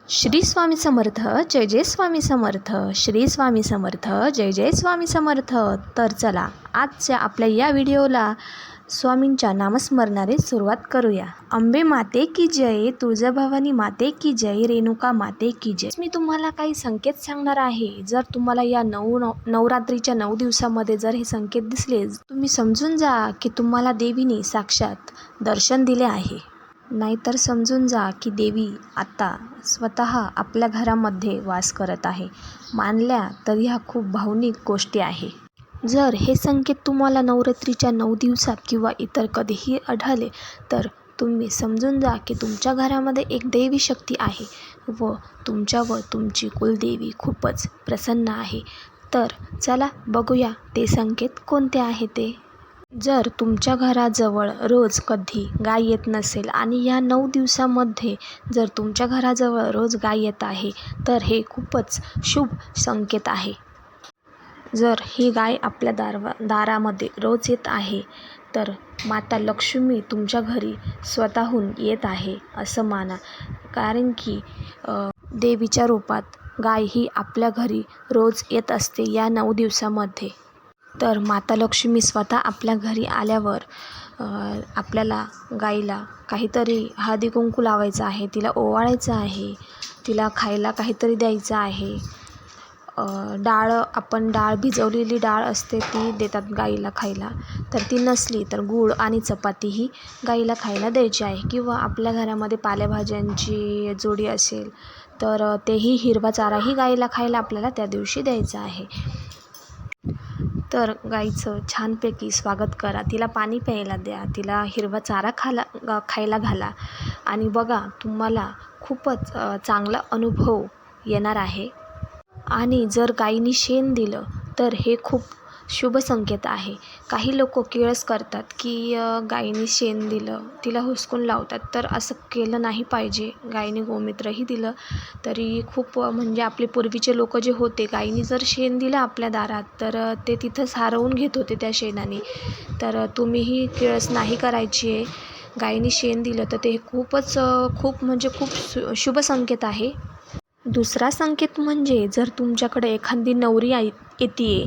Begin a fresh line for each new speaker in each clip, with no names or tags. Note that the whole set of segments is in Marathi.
श्री स्वामी समर्थ, जय जय स्वामी समर्थ. श्री स्वामी समर्थ, जय जय स्वामी समर्थ. तर चला आजच्या आपल्या या व्हिडिओला स्वामींच्या नामस्मरणाने सुरुवात करूया. अंबे माते की जय, तुळजाभवानी माते की जय, रेणुका माते की जय. मी तुम्हाला काही संकेत सांगणार आहे. जर तुम्हाला या नवरात्रीच्या 9 दिवसामध्ये जर हे संकेत दिसले, तुम्ही समजून जा की तुम्हाला देवीने साक्षात दर्शन दिले आहे. नाहीतर समजून जा की देवी आता स्वतः आपल्या घरामध्ये वास करत आहे. मानल्या तर ह्या खूप भावनिक गोष्टी आहे. जर हे संकेत तुम्हाला नवरात्रीच्या 9 दिवसात किंवा इतर कधीही आढळले तर तुम्ही समजून जा की तुमच्या घरामध्ये एक देवी शक्ती आहे व तुमच्यावर तुमची कुलदेवी खूपच प्रसन्न आहे. तर चला बघूया ते संकेत कोणते आहे ते. जर तुमच्या घराजवळ रोज कधी गाय येत नसेल आणि या 9 दिवसामध्ये जर तुमच्या घराजवळ रोज गाय येत आहे तर हे खूपच शुभ संकेत आहे. जर ही गाय आपल्या दारामध्ये रोज येत आहे तर माता लक्ष्मी तुमच्या घरी स्वतःहून येत आहे असं माना. कारण की देवीच्या रूपात गाय ही आपल्या घरी रोज येत असते या 9 दिवसामध्ये. तर माता लक्ष्मी स्वतः आपल्या घरी आल्यावर आपल्याला गाईला काहीतरी हळदी कुंकू लावायचं आहे, तिला ओवाळायचं आहे, तिला खायला काहीतरी द्यायचं आहे. डाळ भिजवलेली डाळ असते ती देतात गाईला खायला. तर ती नसली तर गूळ आणि चपाती ही गाईला खायला द्यायची आहे. किंवा आपल्या घरामध्ये पालेभाज्यांची जोडी असेल तर तेही हिरवा चाराही गाईला खायला आपल्याला त्या दिवशी द्यायचा आहे. तर गाईचं छानपैकी स्वागत करा, तिला पाणी प्यायला द्या, तिला हिरवा चारा खायला घाला आणि बघा तुम्हाला खूपच चांगला अनुभव येणार आहे. आणि जर गाईने शेण दिलं तर हे खूप शुभ संकेत आहे. काही लोक किळस करतात की गाईने शेण दिलं तिला हुसकून लावतात, तर असं केलं नाही पाहिजे. गाईने गोमूत्रही दिलं तरी खूप म्हणजे आपले पूर्वीचे लोक जे होते, गाईने जर शेण दिलं आपल्या दारात तर ते तिथंच सारवून घेत होते त्या शेणाने. तर तुम्हीही किळस नाही करायची आहे. गाईने शेण दिलं तर ते खूप शुभ संकेत आहे. दुसरा संकेत म्हणजे जर तुमच्याकडे एखादी नवरी येते,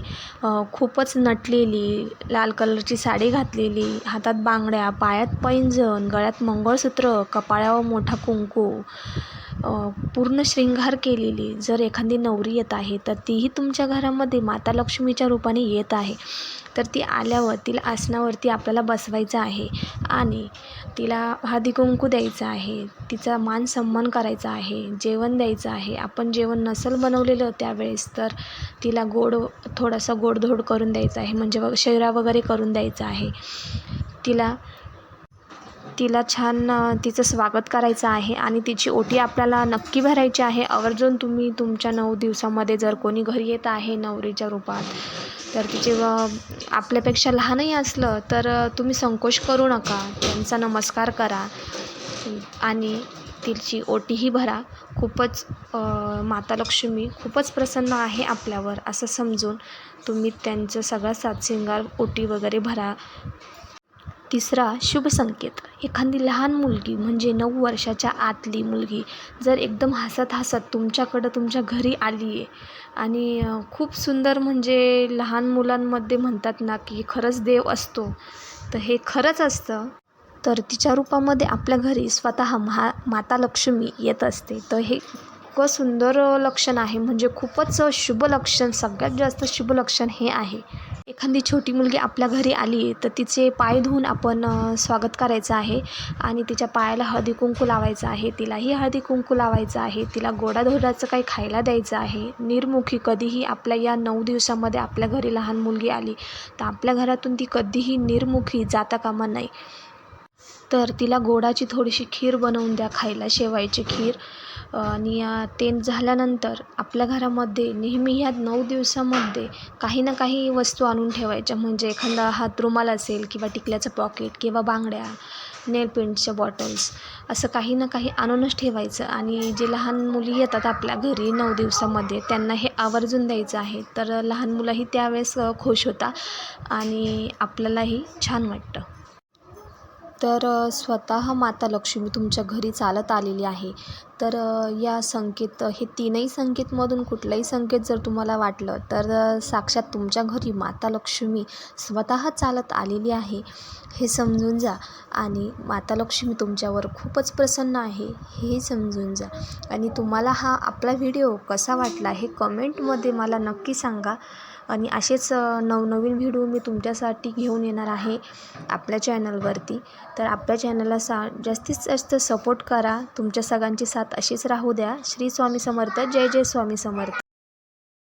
खूपच नटलेली, लाल कलरची साडी घातलेली, हातात बांगड्या, पायात पैंजण, गळ्यात मंगळसूत्र, कपाळावर मोठा कुंकू, पूर्ण शृंगार केलेली जर एखादी नवरी येत आहे तर तीही तुमच्या घरामध्ये माता लक्ष्मीच्या रूपाने येत आहे. तर ती आल्यावर तिला आसनावरती आपल्याला बसवायचं आहे आणि तिला हळदी कुंकू द्यायचं आहे, तिचा मान सन्मान करायचा आहे, जेवण द्यायचं आहे. आपण जेवण नसेल बनवलेलं त्यावेळेस तर तिला थोडासा गोडधोड करून द्यायचा आहे, म्हणजे शिरा वगैरे करून द्यायचा आहे. तिला छान तिचं स्वागत करायचं आहे आणि तिची ओटी आपल्याला नक्की भरायची आहे. आवर्जून तुम्ही तुमच्या 9 दिवसामध्ये जर कोणी घरी येत आहे नवरीच्या रूपात तर तिचे आपल्यापेक्षा लहानही असलं तर तुम्ही संकोच करू नका, त्यांचा नमस्कार करा आणि तिची ओटीही भरा. खूपच माता लक्ष्मी खूपच प्रसन्न आहे आपल्यावर असं समजून तुम्ही त्यांचं सगळा साथशृंगार ओटी वगैरे भरा. तिसरा शुभ संकेत, एखादी लहान मुलगी म्हणजे 9 वर्षाच्या आतली मुलगी जर एकदम हसत तुमच्याकडं तुमच्या घरी आली आहे आणि खूप सुंदर, म्हणजे लहान मुलांमध्ये म्हणतात ना की खरंच देव असतो, तर हे खरंच असतं. तर तिच्या रूपामध्ये आपल्या घरी स्वतः माता लक्ष्मी येत असते. तर हे इतकं सुंदर लक्षण आहे, म्हणजे खूपच शुभ लक्षण, सगळ्यात जास्त शुभ लक्षण हे आहे. एखादी छोटी मुलगी आपल्या घरी आली तर तिचे पाय धुवून आपण स्वागत करायचं आहे आणि तिच्या पायाला हळदी कुंकू लावायचं आहे, तिलाही हळदी कुंकू लावायचं आहे, तिला गोडाधोडाचं काही खायला द्यायचं आहे. निर्मुखी कधीही आपल्या या 9 दिवसामध्ये आपल्या घरी लहान मुलगी आली तर आपल्या घरातून ती कधीही निर्मुखी जाता कामा नये. तर तिला गोडाची थोडीशी खीर बनवून द्या खायला, शेवायची खीर. आणि ते झाल्यानंतर आपल्या घरामध्ये नेहमी ह्या 9 दिवसामध्ये काही ना काही वस्तू आणून ठेवायच्या, म्हणजे एखादा हातरुमाल असेल किंवा टिकल्याचं पॉकेट किंवा बांगड्या, नेल पेंटच्या बॉटल्स, असं काही ना काही आणूनच ठेवायचं. आणि जे लहान मुली येतात आपल्या घरी 9 दिवसामध्ये त्यांना हे आवर्जून द्यायचं आहे. तर लहान मुलंही त्यावेळेस खुश होतात आणि आपल्यालाही छान वाटतं. तर स्वतः माता लक्ष्मी तुमच्या घरी चालत आलेली आहे. तर या संकेत हे तीनही संकेतमधून कुठलंही संकेत जर तुम्हाला वाटलं तर साक्षात तुमच्या घरी माता लक्ष्मी स्वतः चालत आलेली आहे हे समजून जा. आणि माता लक्ष्मी तुमच्यावर खूपच प्रसन्न आहे हे समजून जा. आणि तुम्हाला हा आपला व्हिडिओ कसा वाटला हे कमेंटमध्ये मला नक्की सांगा. आणि असेच नवनवीन व्हिडिओ मी तुमच्यासाठी घेऊन येणार आहे आपल्या चॅनलवरती. तर आपल्या चॅनलला जास्तीत जास्त सपोर्ट करा. तुमच्या सगळ्यांची साथ अशीच राहू द्या. श्री स्वामी समर्थ. जय जय स्वामी समर्थ.